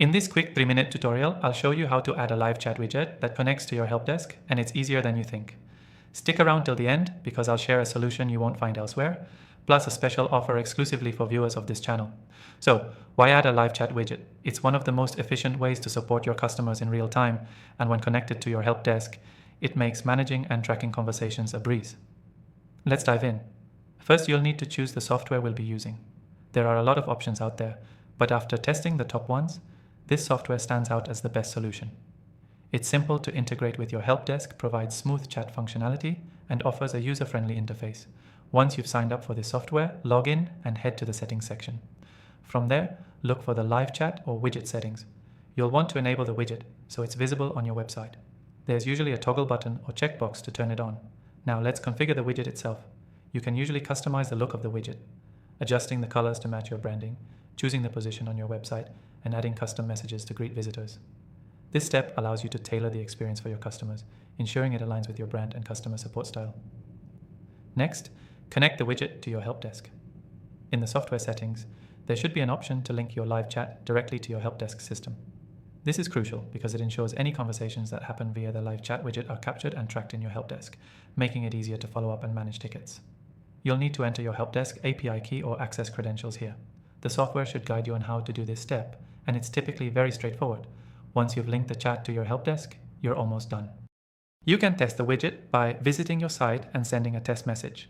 In this quick 3-minute tutorial, I'll show you how to add a live chat widget that connects to your help desk, and it's easier than you think. Stick around till the end because I'll share a solution you won't find elsewhere, plus a special offer exclusively for viewers of this channel. So, why add a live chat widget? It's one of the most efficient ways to support your customers in real time, and when connected to your help desk, it makes managing and tracking conversations a breeze. Let's dive in. First, you'll need to choose the software we'll be using. There are a lot of options out there, but after testing the top ones, this software stands out as the best solution. It's simple to integrate with your help desk, provides smooth chat functionality, and offers a user-friendly interface. Once you've signed up for this software, log in and head to the settings section. From there, look for the live chat or widget settings. You'll want to enable the widget so it's visible on your website. There's usually a toggle button or checkbox to turn it on. Now let's configure the widget itself. You can usually customize the look of the widget, adjusting the colors to match your branding, choosing the position on your website, and adding custom messages to greet visitors. This step allows you to tailor the experience for your customers, ensuring it aligns with your brand and customer support style. Next, connect the widget to your help desk. In the software settings, there should be an option to link your live chat directly to your help desk system. This is crucial because it ensures any conversations that happen via the live chat widget are captured and tracked in your help desk, making it easier to follow up and manage tickets. You'll need to enter your help desk API key or access credentials here. The software should guide you on how to do this step, and it's typically very straightforward. Once you've linked the chat to your help desk, you're almost done. You can test the widget by visiting your site and sending a test message.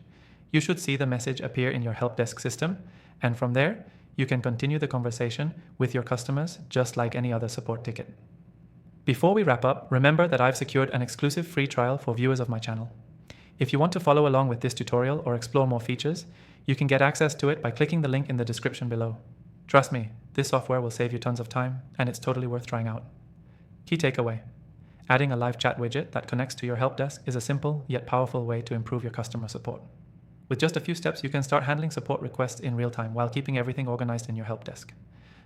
You should see the message appear in your help desk system, and from there, you can continue the conversation with your customers just like any other support ticket. Before we wrap up, remember that I've secured an exclusive free trial for viewers of my channel. If you want to follow along with this tutorial or explore more features, you can get access to it by clicking the link in the description below. Trust me, this software will save you tons of time, and it's totally worth trying out. Key takeaway: adding a live chat widget that connects to your help desk is a simple yet powerful way to improve your customer support. With just a few steps, you can start handling support requests in real time while keeping everything organized in your help desk.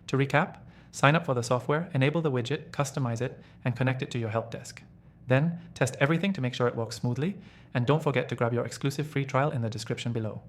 To recap, sign up for the software, enable the widget, customize it, and connect it to your help desk. Then, test everything to make sure it works smoothly, and don't forget to grab your exclusive free trial in the description below.